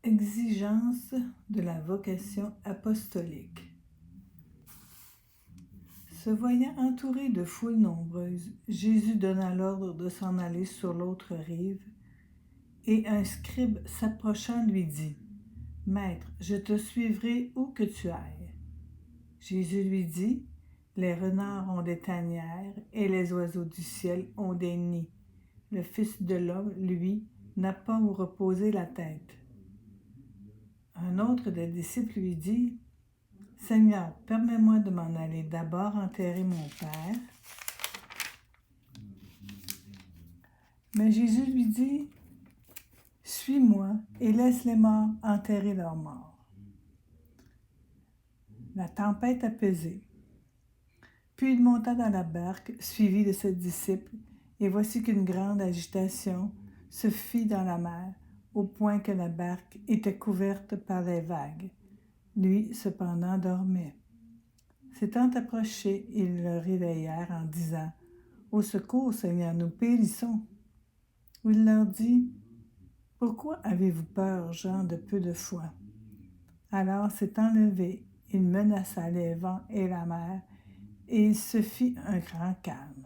Exigence de la vocation apostolique. Se voyant entouré de foules nombreuses, Jésus donna l'ordre de s'en aller sur l'autre rive, et un scribe s'approchant lui dit, « Maître, je te suivrai où que tu ailles. » Jésus lui dit, « Les renards ont des tanières et les oiseaux du ciel ont des nids. Le Fils de l'homme, lui, n'a pas où reposer la tête. » Un autre des disciples lui dit, « Seigneur, permets-moi de m'en aller d'abord enterrer mon Père. » Mais Jésus lui dit, « Suis-moi et laisse les morts enterrer leurs morts. » La tempête apaisée. Puis il monta dans la barque, suivi de ses disciples, et voici qu'une grande agitation se fit dans la mer, au point que la barque était couverte par les vagues. Lui, cependant, dormait. S'étant approchés, ils le réveillèrent en disant, « Au secours, Seigneur, nous périssons. » Il leur dit, « Pourquoi avez-vous peur, gens de peu de foi? » Alors s'étant levé, il menaça les vents et la mer, et il se fit un grand calme.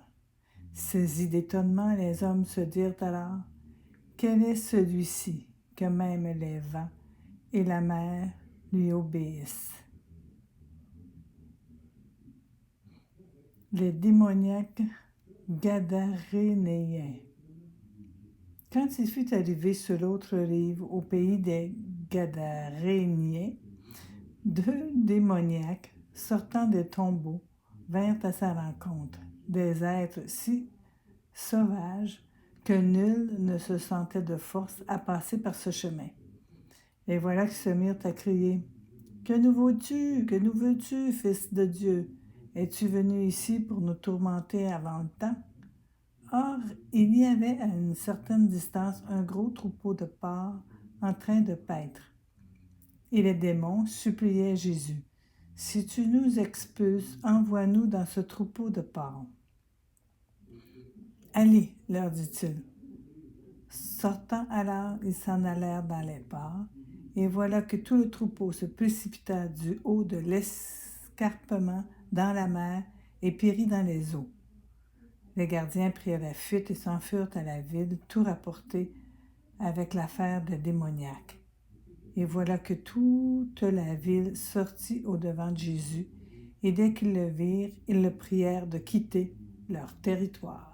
Saisis d'étonnement, les hommes se dirent alors, « Quel est celui-ci que même les vents et la mer lui obéissent? » Les démoniaques gadarénéens. Quand il fut arrivé sur l'autre rive, au pays des Gadaréniens, 2 démoniaques, sortant des tombeaux, vinrent à sa rencontre, des êtres si sauvages que nul ne se sentait de force à passer par ce chemin. Et voilà qu'ils se mirent à crier, « Que nous veux-tu? Que nous veux-tu, Fils de Dieu? Es-tu venu ici pour nous tourmenter avant le temps? » Or, il y avait à une certaine distance un gros troupeau de porcs en train de paître. Et les démons suppliaient Jésus, « Si tu nous expulses, envoie-nous dans ce troupeau de porcs. » « Allez, leur dit-il. » Sortant alors, ils s'en allèrent dans les porcs, et voilà que tout le troupeau se précipita du haut de l'escarpement dans la mer et périt dans les eaux. Les gardiens prirent la fuite et s'enfurent à la ville, tout rapporté avec l'affaire des démoniaques. Et voilà que toute la ville sortit au-devant de Jésus, et dès qu'ils le virent, ils le prièrent de quitter leur territoire.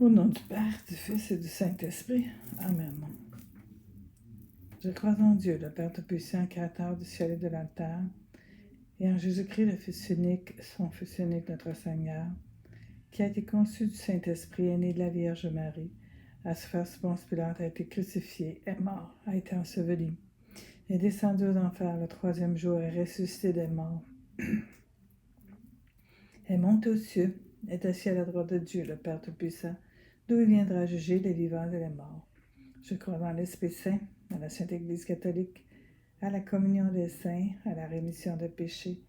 Au nom du Père, du Fils et du Saint-Esprit. Amen. Je crois en Dieu, le Père Tout-Puissant, Créateur du ciel et de la terre, et en Jésus-Christ, le Fils unique, son Fils unique, notre Seigneur, qui a été conçu du Saint-Esprit, est né de la Vierge Marie, a souffert sous Ponce Pilate, a été crucifié, est mort, a été enseveli, est descendu aux enfers le 3e jour, est ressuscité des morts, est monté aux cieux, est assis à la droite de Dieu, le Père Tout-Puissant, d'où il viendra juger les vivants et les morts. Je crois dans l'Esprit Saint, à la Sainte Église catholique, à la communion des saints, à la rémission des péchés,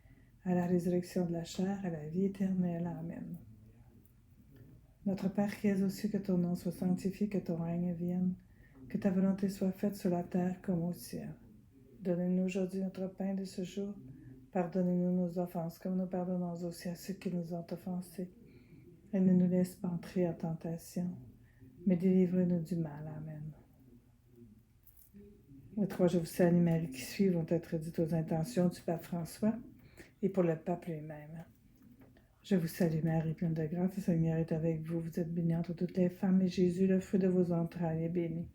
à la résurrection de la chair, à la vie éternelle. Amen. Notre Père qui es aux cieux, que ton nom soit sanctifié, que ton règne vienne, que ta volonté soit faite sur la terre comme au ciel. Donne-nous aujourd'hui notre pain de ce jour. Pardonnez-nous nos offenses, comme nous pardonnons aussi à ceux qui nous ont offensés. Et ne nous laisse pas entrer en tentation, mais délivre-nous du mal. Amen. Les 3 Je vous salue Marie qui suivent vont être dites aux intentions du pape François et pour le pape lui-même. Je vous salue Marie, pleine de grâce, le Seigneur est avec vous. Vous êtes bénie entre toutes les femmes, et Jésus, le fruit de vos entrailles, est béni.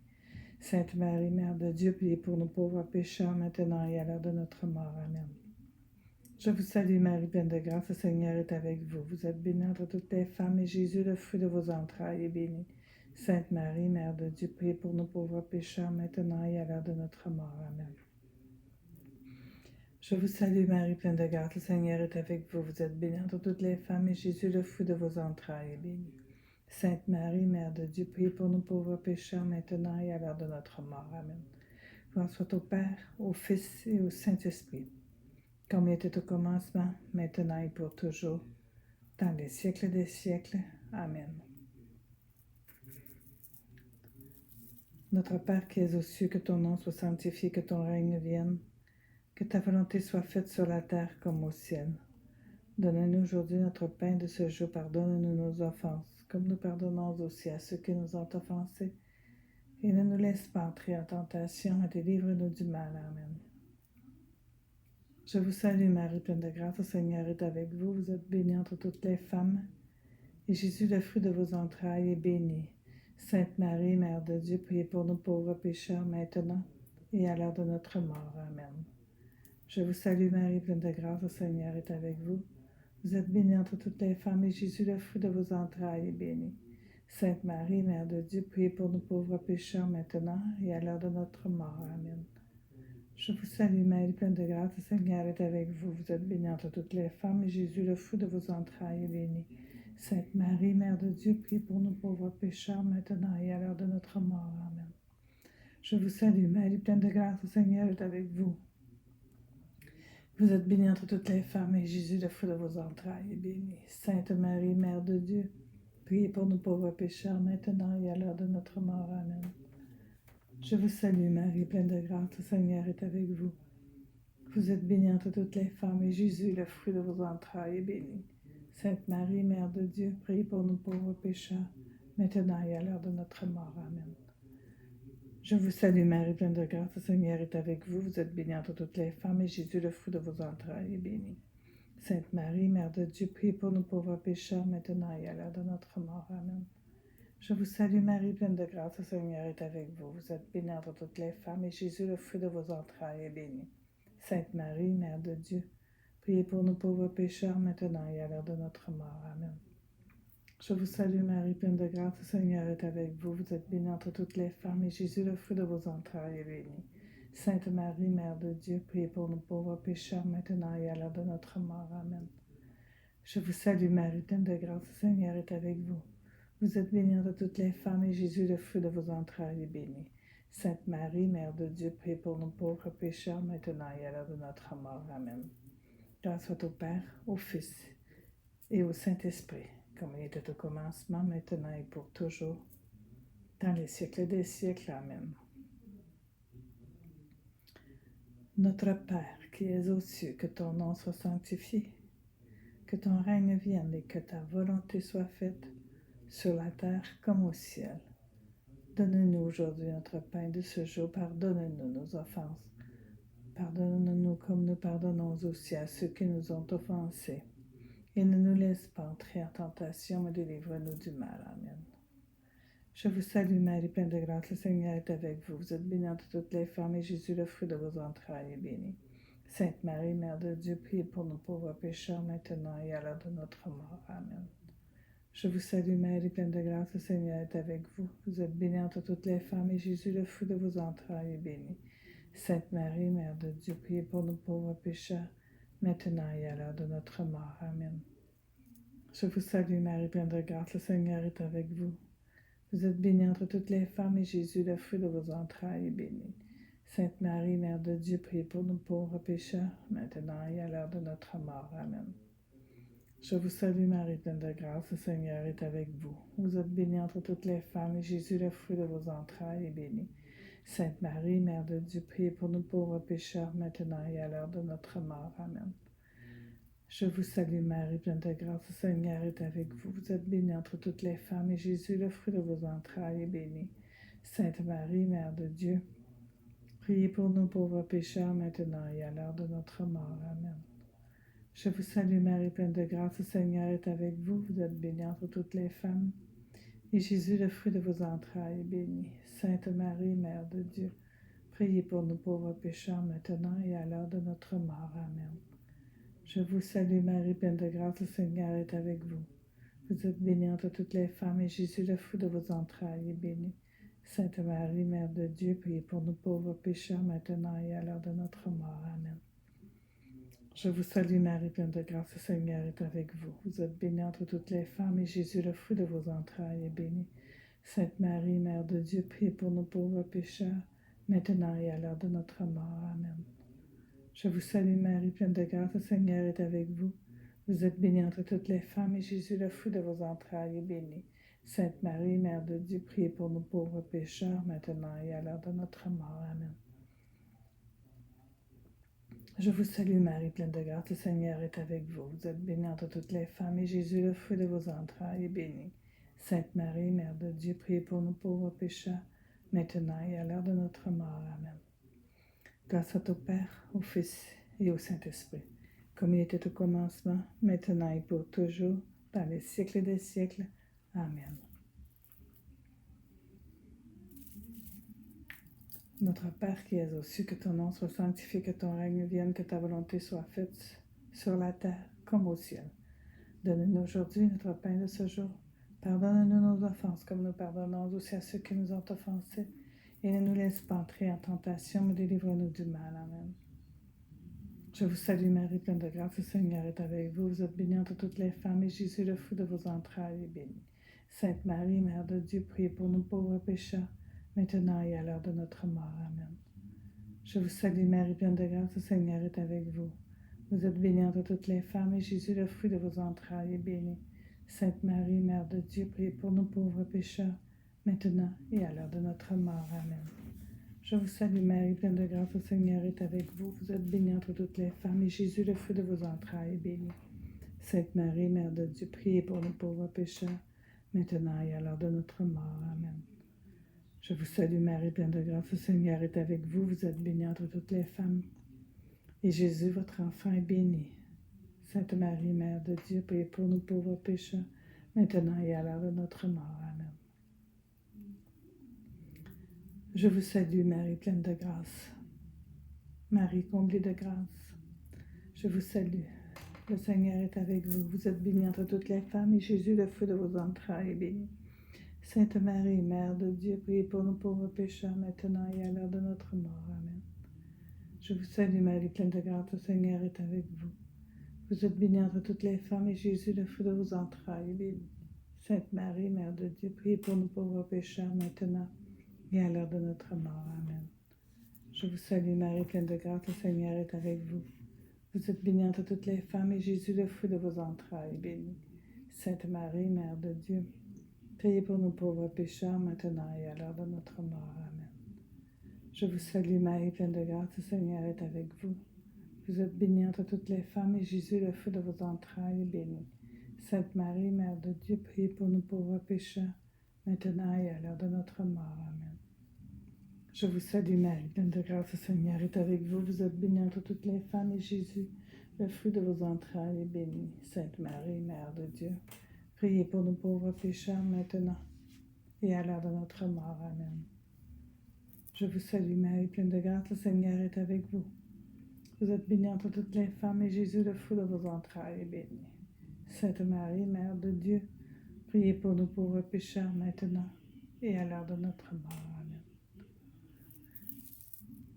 Sainte Marie, Mère de Dieu, priez pour nous pauvres pécheurs, maintenant et à l'heure de notre mort. Amen. Je vous salue Marie, pleine de grâce, le Seigneur est avec vous. Vous êtes bénie entre toutes les femmes, et Jésus, le fruit de vos entrailles, est béni. Sainte Marie, Mère de Dieu, priez pour nous pauvres pécheurs, maintenant et à l'heure de notre mort. Amen. Je vous salue Marie, pleine de grâce, le Seigneur est avec vous. Vous êtes bénie entre toutes les femmes, et Jésus, le fruit de vos entrailles, est béni. Sainte Marie, Mère de Dieu, priez pour nous pauvres pécheurs, maintenant et à l'heure de notre mort. Amen. Gloire soit au Père, au Fils et au Saint-Esprit, comme il était au commencement, maintenant et pour toujours, dans les siècles des siècles. Amen. Notre Père qui es aux cieux, que ton nom soit sanctifié, que ton règne vienne, que ta volonté soit faite sur la terre comme au ciel. Donne-nous aujourd'hui notre pain de ce jour, pardonne-nous nos offenses, comme nous pardonnons aussi à ceux qui nous ont offensés. Et ne nous laisse pas entrer en tentation, et délivre-nous du mal. Amen. Je vous salue Marie, pleine de grâce, le Seigneur est avec vous. Vous êtes bénie entre toutes les femmes, et Jésus, le fruit de vos entrailles, est béni. Sainte Marie, Mère de Dieu, priez pour nous pauvres pécheurs, maintenant et à l'heure de notre mort. Amen. Je vous salue Marie, pleine de grâce, le Seigneur est avec vous. Vous êtes bénie entre toutes les femmes, et Jésus, le fruit de vos entrailles, est béni. Sainte Marie, Mère de Dieu, priez pour nous pauvres pécheurs, maintenant et à l'heure de notre mort. Amen. Je vous salue Marie, pleine de grâce, le Seigneur est avec vous. Vous êtes bénie entre toutes les femmes, et Jésus, le fruit de vos entrailles, est béni. Sainte Marie, Mère de Dieu, priez pour nous pauvres pécheurs, maintenant et à l'heure de notre mort. Amen. Je vous salue Marie, pleine de grâce, le Seigneur est avec vous. Vous êtes bénie entre toutes les femmes, et Jésus, le fruit de vos entrailles, est béni. Sainte Marie, Mère de Dieu, priez pour nous pauvres pécheurs, maintenant et à l'heure de notre mort. Amen. Je vous salue Marie, pleine de grâce, le Seigneur est avec vous. Vous êtes bénie entre toutes les femmes, et Jésus, le fruit de vos entrailles, est béni. Sainte Marie, Mère de Dieu, priez pour nous pauvres pécheurs, maintenant et à l'heure de notre mort. Amen. Je vous salue Marie, pleine de grâce, le Seigneur est avec vous. Vous êtes bénie entre toutes les femmes, et Jésus, le fruit de vos entrailles, est béni. Sainte Marie, Mère de Dieu, priez pour nous pauvres pécheurs, maintenant et à l'heure de notre mort. Amen. Je vous salue Marie, pleine de grâce, le Seigneur est avec vous. Vous êtes bénie entre toutes les femmes, et Jésus, le fruit de vos entrailles, est béni. Sainte Marie, Mère de Dieu, priez pour nous pauvres pécheurs, maintenant et à l'heure de notre mort. Amen. Je vous salue Marie, pleine de grâce, le Seigneur est avec vous. Vous êtes bénie entre toutes les femmes, et Jésus, le fruit de vos entrailles, est béni. Sainte Marie, Mère de Dieu, priez pour nous pauvres pécheurs, maintenant et à l'heure de notre mort. Amen. Je vous salue Marie, pleine de grâce, le Seigneur est avec vous. Vous êtes bénie entre toutes les femmes, et Jésus, le fruit de vos entrailles, est béni. Sainte Marie, Mère de Dieu, priez pour nous pauvres pécheurs, maintenant et à l'heure de notre mort. Amen. Gloire soit au Père, au Fils et au Saint-Esprit, comme il était au commencement, maintenant et pour toujours, dans les siècles des siècles. Amen. Notre Père, qui es aux cieux, que ton nom soit sanctifié, que ton règne vienne et que ta volonté soit faite sur la terre comme au ciel. Donne-nous aujourd'hui notre pain de ce jour. Pardonne-nous nos offenses. Pardonne-nous comme nous pardonnons aussi à ceux qui nous ont offensés. Et ne nous laisse pas entrer en tentation, mais délivre-nous du mal. Amen. Je vous salue Marie, pleine de grâce, le Seigneur est avec vous. Vous êtes bénie entre toutes les femmes, et Jésus, le fruit de vos entrailles, est béni. Sainte Marie, Mère de Dieu, priez pour nous pauvres pécheurs, maintenant et à l'heure de notre mort. Amen. Je vous salue Marie, pleine de grâce, le Seigneur est avec vous. Vous êtes bénie entre toutes les femmes, et Jésus, le fruit de vos entrailles, est béni. Sainte Marie, Mère de Dieu, priez pour nous pauvres pécheurs, maintenant et à l'heure de notre mort. Amen. Je vous salue Marie, pleine de grâce, le Seigneur est avec vous. Vous êtes bénie entre toutes les femmes, et Jésus, le fruit de vos entrailles, est béni. Sainte Marie, Mère de Dieu, priez pour nous pauvres pécheurs, maintenant et à l'heure de notre mort. Amen. Je vous salue Marie, pleine de grâce, le Seigneur est avec vous. Vous êtes bénie entre toutes les femmes, et Jésus, le fruit de vos entrailles, est béni. Sainte Marie, Mère de Dieu, priez pour nous pauvres pécheurs, maintenant et à l'heure de notre mort. Amen. Je vous salue Marie, pleine de grâce, le Seigneur est avec vous. Vous êtes bénie entre toutes les femmes, et Jésus, le fruit de vos entrailles, est béni. Sainte Marie, Mère de Dieu, priez pour nous pauvres pécheurs, maintenant et à l'heure de notre mort. Amen. Je vous salue Marie, pleine de grâce, le Seigneur est avec vous. Vous êtes bénie entre toutes les femmes, et Jésus, le fruit de vos entrailles, est béni. Sainte Marie, Mère de Dieu, priez pour nous pauvres pécheurs, maintenant et à l'heure de notre mort. Amen. Je vous salue Marie, pleine de grâce, le Seigneur est avec vous. Vous êtes bénie entre toutes les femmes, et Jésus, le fruit de vos entrailles, est béni. Sainte Marie, Mère de Dieu, priez pour nous pauvres pécheurs, maintenant et à l'heure de notre mort. Amen. Je vous salue Marie, pleine de grâce, le Seigneur est avec vous. Vous êtes bénie entre toutes les femmes, et Jésus, le fruit de vos entrailles, est béni. Sainte Marie, Mère de Dieu, priez pour nous pauvres pécheurs, maintenant et à l'heure de notre mort. Amen. Je vous salue Marie, pleine de grâce, le Seigneur est avec vous. Vous êtes bénie entre toutes les femmes, et Jésus, le fruit de vos entrailles, est béni. Sainte Marie, Mère de Dieu, priez pour nous pauvres pécheurs, maintenant et à l'heure de notre mort. Amen. Je vous salue Marie, pleine de grâce, le Seigneur est avec vous. Vous êtes bénie entre toutes les femmes, et Jésus, le fruit de vos entrailles, est béni. Sainte Marie, Mère de Dieu, priez pour nous pauvres pécheurs, maintenant et à l'heure de notre mort. Amen. Grâce au Père, au Fils et au Saint-Esprit, comme il était au commencement, maintenant et pour toujours, dans les siècles des siècles. Amen. Notre Père qui es aux cieux, que ton nom soit sanctifié, que ton règne vienne, que ta volonté soit faite sur la terre comme au ciel. Donne-nous aujourd'hui notre pain de ce jour. Pardonne-nous nos offenses, comme nous pardonnons aussi à ceux qui nous ont offensés. Et ne nous laisse pas entrer en tentation, mais délivre-nous du mal. Amen. Je vous salue Marie, pleine de grâce, le Seigneur est avec vous. Vous êtes bénie entre toutes les femmes, et Jésus, le fruit de vos entrailles, est béni. Sainte Marie, Mère de Dieu, priez pour nous pauvres pécheurs, maintenant et à l'heure de notre mort. Amen. Je vous salue Marie, pleine de grâce, le Seigneur est avec vous. Vous êtes bénie entre toutes les femmes, et Jésus, le fruit de vos entrailles, est béni. Sainte Marie, Mère de Dieu, priez pour nous pauvres pécheurs, maintenant et à l'heure de notre mort. Amen. Je vous salue Marie, pleine de grâce, le Seigneur est avec vous. Vous êtes bénie entre toutes les femmes, et Jésus, le fruit de vos entrailles, est béni. Sainte Marie, Mère de Dieu, priez pour nous pauvres pécheurs, maintenant et à l'heure de notre mort. Amen. Je vous salue Marie, pleine de grâce, le Seigneur est avec vous. Vous êtes bénie entre toutes les femmes, et Jésus, votre enfant, est béni. Sainte Marie, Mère de Dieu, priez pour nous pauvres pécheurs, maintenant et à l'heure de notre mort. Amen. Je vous salue Marie, pleine de grâce. Marie, comblée de grâce. Je vous salue. Le Seigneur est avec vous. Vous êtes bénie entre toutes les femmes, et Jésus, le fruit de vos entrailles, est béni. Sainte Marie, Mère de Dieu, priez pour nous pauvres pécheurs, maintenant et à l'heure de notre mort. Amen. Je vous salue Marie, pleine de grâce, le Seigneur est avec vous. Vous êtes bénie entre toutes les femmes, et Jésus, le fruit de vos entrailles, est béni. Sainte Marie, Mère de Dieu, priez pour nous pauvres pécheurs, maintenant et à l'heure de notre mort. Amen. Je vous salue Marie, pleine de grâce, le Seigneur est avec vous. Vous êtes bénie entre toutes les femmes, et Jésus, le fruit de vos entrailles, est béni. Sainte Marie, Mère de Dieu, priez pour nous pauvres pécheurs, maintenant et à l'heure de notre mort. Amen. Je vous salue Marie, pleine de grâce, le Seigneur est avec vous. Vous êtes bénie entre toutes les femmes, et Jésus, le fruit de vos entrailles, est béni. Sainte Marie, Mère de Dieu, priez pour nous pauvres pécheurs, maintenant et à l'heure de notre mort. Amen. Je vous salue Marie, pleine de grâce, le Seigneur est avec vous. Vous êtes bénie entre toutes les femmes, et Jésus, le fruit de vos entrailles, est béni. Sainte Marie, Mère de Dieu, priez pour nous pauvres pécheurs, maintenant et à l'heure de notre mort. Amen. Je vous salue Marie, pleine de grâce, le Seigneur est avec vous. Vous êtes bénie entre toutes les femmes, et Jésus, le fruit de vos entrailles, est béni. Sainte Marie, Mère de Dieu, priez pour nous pauvres pécheurs, maintenant et à l'heure de notre mort. Amen.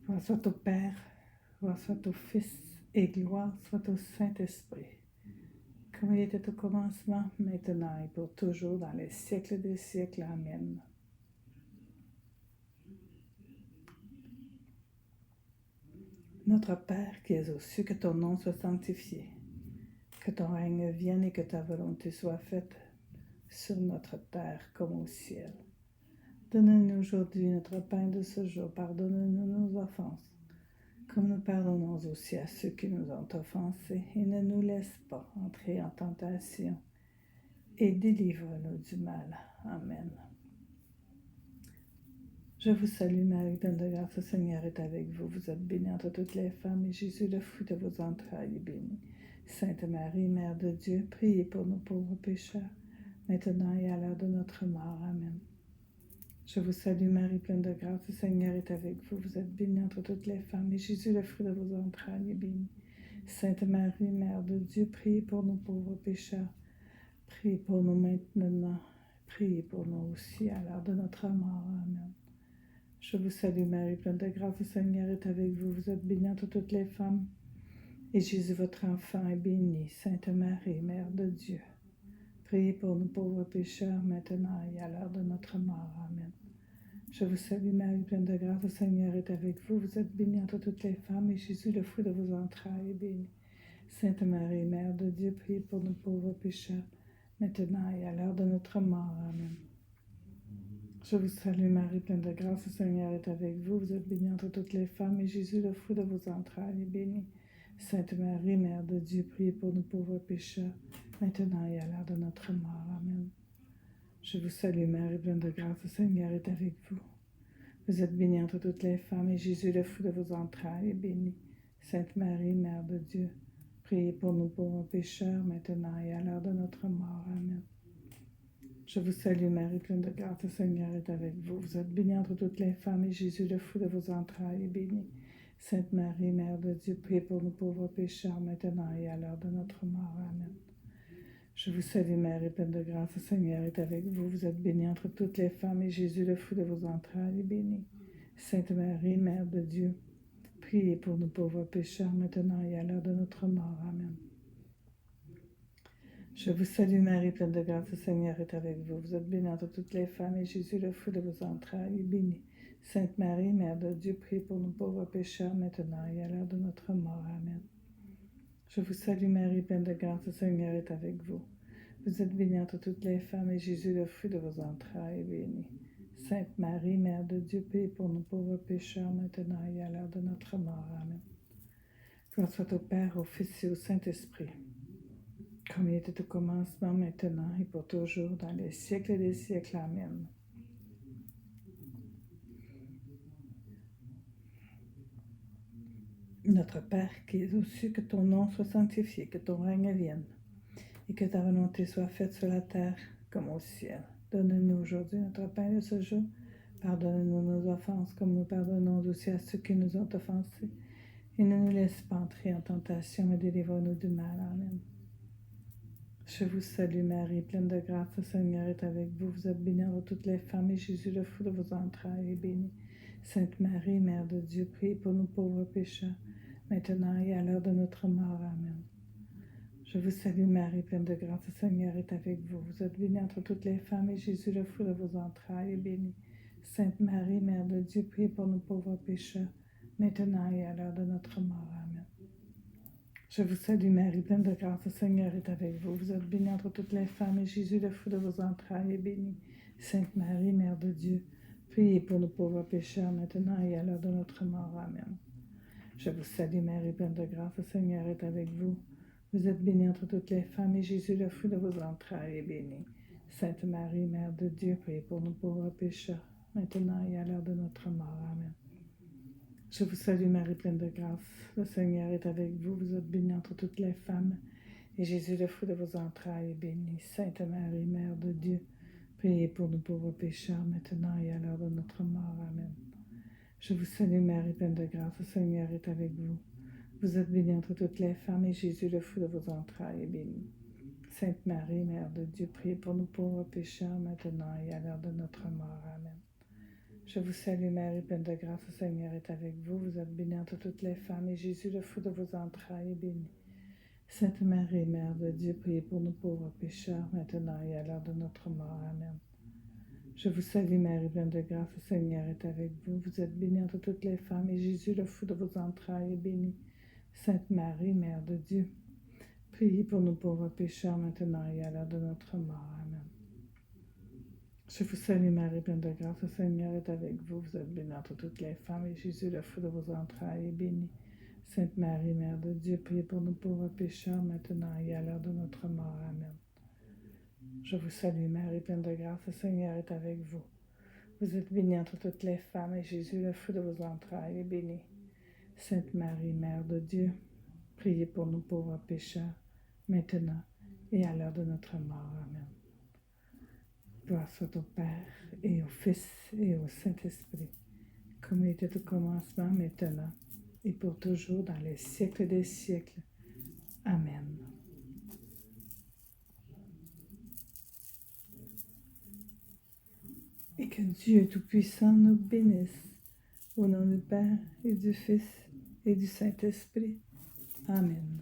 Gloire soit au Père, gloire soit au Fils, et gloire soit au Saint-Esprit, comme il était au commencement, maintenant et pour toujours, dans les siècles des siècles. Amen. Notre Père qui es aux cieux, que ton nom soit sanctifié, que ton règne vienne et que ta volonté soit faite sur notre terre comme au ciel. Donne-nous aujourd'hui notre pain de ce jour. Pardonne-nous nos offenses, comme nous pardonnons aussi à ceux qui nous ont offensés. Et ne nous laisse pas entrer en tentation, et délivre-nous du mal. Amen. Je vous salue Marie, pleine de grâce, le Seigneur est avec vous. Vous êtes bénie entre toutes les femmes, et Jésus, le fruit de vos entrailles, est béni. Sainte Marie, Mère de Dieu, priez pour nous pauvres pécheurs, maintenant et à l'heure de notre mort. Amen. Je vous salue Marie, pleine de grâce, le Seigneur est avec vous. Vous êtes bénie entre toutes les femmes, et Jésus, le fruit de vos entrailles, est béni. Sainte Marie, Mère de Dieu, priez pour nous pauvres pécheurs, Priez pour nous maintenant. Priez pour nous aussi à l'heure de notre mort. Amen. Je vous salue Marie, pleine de grâce, le Seigneur est avec vous. Vous êtes bénie entre toutes les femmes. Et Jésus, votre enfant, est béni. Sainte Marie, Mère de Dieu, priez pour nous pauvres pécheurs, maintenant et à l'heure de notre mort. Amen. Je vous salue Marie, pleine de grâce, le Seigneur est avec vous. Vous êtes bénie entre toutes les femmes, et Jésus, le fruit de vos entrailles, est béni. Sainte Marie, Mère de Dieu, priez pour nous pauvres pécheurs, maintenant et à l'heure de notre mort. Amen. Je vous salue Marie, pleine de grâce, le Seigneur est avec vous. Vous êtes bénie entre toutes les femmes, et Jésus, le fruit de vos entrailles, est béni. Sainte Marie, Mère de Dieu, priez pour nous pauvres pécheurs, maintenant et à l'heure de notre mort. Amen. Je vous salue Marie, pleine de grâce, le Seigneur est avec vous. Vous êtes bénie entre toutes les femmes, et Jésus, le fruit de vos entrailles, est béni. Sainte Marie, Mère de Dieu, priez pour nous pauvres pécheurs, maintenant et à l'heure de notre mort. Amen. Je vous salue Marie, pleine de grâce, le Seigneur est avec vous. Vous êtes bénie entre toutes les femmes, et Jésus, le fruit de vos entrailles, est béni. Sainte Marie, Mère de Dieu, priez pour nous pauvres pécheurs, maintenant et à l'heure de notre mort. Amen. Je vous salue Marie, pleine de grâce, le Seigneur est avec vous. Vous êtes bénie entre toutes les femmes, et Jésus, le fruit de vos entrailles, est béni. Sainte Marie, Mère de Dieu, priez pour nous pauvres pécheurs, maintenant et à l'heure de notre mort. Amen. Je vous salue Marie, pleine de grâce, le Seigneur est avec vous. Vous êtes bénie entre toutes les femmes, et Jésus, le fruit de vos entrailles, est béni. Sainte Marie, Mère de Dieu, priez pour nous pauvres pécheurs, maintenant et à l'heure de notre mort. Amen. Je vous salue Marie, pleine de grâce, le Seigneur est avec vous. Vous êtes bénie entre toutes les femmes, et Jésus, le fruit de vos entrailles, est béni. Sainte Marie, Mère de Dieu, priez pour nous pauvres pécheurs, maintenant et à l'heure de notre mort. Amen. Gloire soit au Père, au Fils et au Saint-Esprit, comme il était au commencement, maintenant et pour toujours, dans les siècles des siècles. Amen. Notre Père qui es aux cieux, que ton nom soit sanctifié, que ton règne vienne, et que ta volonté soit faite sur la terre comme au ciel. Donne-nous aujourd'hui notre pain de ce jour. Pardonne-nous nos offenses, comme nous pardonnons aussi à ceux qui nous ont offensés. Et ne nous laisse pas entrer en tentation, mais délivre-nous du mal. Amen. Je vous salue Marie, pleine de grâce, le Seigneur est avec vous. Vous êtes bénie entre toutes les femmes, et Jésus, le fruit de vos entrailles, est béni. Sainte Marie, Mère de Dieu, priez pour nous pauvres pécheurs, maintenant et à l'heure de notre mort. Amen. Je vous salue Marie, pleine de grâce, le Seigneur est avec vous. Vous êtes bénie entre toutes les femmes, et Jésus, le fruit de vos entrailles, est béni. Sainte Marie, Mère de Dieu, priez pour nous pauvres pécheurs, maintenant et à l'heure de notre mort. Amen. Je vous salue Marie, pleine de grâce, le Seigneur est avec vous. Vous êtes bénie entre toutes les femmes, et Jésus, le fruit de vos entrailles, est béni. Sainte Marie, Mère de Dieu, priez pour nous pauvres pécheurs, maintenant et à l'heure de notre mort. Amen. Je vous salue Marie, pleine de grâce, le Seigneur est avec vous. Vous êtes bénie entre toutes les femmes, et Jésus, le fruit de vos entrailles, est béni. Sainte Marie, Mère de Dieu, priez pour nous pauvres pécheurs, maintenant et à l'heure de notre mort. Amen. Je vous salue Marie, pleine de grâce, le Seigneur est avec vous. Vous êtes bénie entre toutes les femmes, et Jésus, le fruit de vos entrailles, est béni. Sainte Marie, Mère de Dieu, priez pour nous pauvres pécheurs, maintenant et à l'heure de notre mort. Amen. Je vous salue Marie, pleine de grâce, le Seigneur est avec vous. Vous êtes bénie entre toutes les femmes, et Jésus, le fruit de vos entrailles, est béni. Sainte Marie, Mère de Dieu, priez pour nous pauvres pécheurs, maintenant et à l'heure de notre mort. Amen. Je vous salue Marie, pleine de grâce, le Seigneur est avec vous. Vous êtes bénie entre toutes les femmes, et Jésus, le fruit de vos entrailles, est béni. Sainte Marie, Mère de Dieu, priez pour nous pauvres pécheurs, maintenant et à l'heure de notre mort. Amen. Je vous salue Marie, pleine de grâce, le Seigneur est avec vous. Vous êtes bénie entre toutes les femmes, et Jésus, le fruit de vos entrailles, est béni. Sainte Marie, Mère de Dieu, priez pour nous pauvres pécheurs, maintenant et à l'heure de notre mort. Amen. Je vous salue Marie, pleine de grâce, le Seigneur est avec vous. Vous êtes bénie entre toutes les femmes, et Jésus, le fruit de vos entrailles, est béni. Sainte Marie, Mère de Dieu, priez pour nous pauvres pécheurs, maintenant et à l'heure de notre mort. Amen. Je vous salue Marie, pleine de grâce, le Seigneur est avec vous. Vous êtes bénie entre toutes les femmes, et Jésus, le fruit de vos entrailles, est béni. Sainte Marie, Mère de Dieu, priez pour nous pauvres pécheurs, maintenant et à l'heure de notre mort. Amen. Gloire soit au Père, et au Fils, et au Saint-Esprit, comme il était au commencement, maintenant, et pour toujours, dans les siècles des siècles. Amen. que Dieu Tout-Puissant nous bénisse. Au nom du Père et du Fils et du Saint-Esprit. Amen.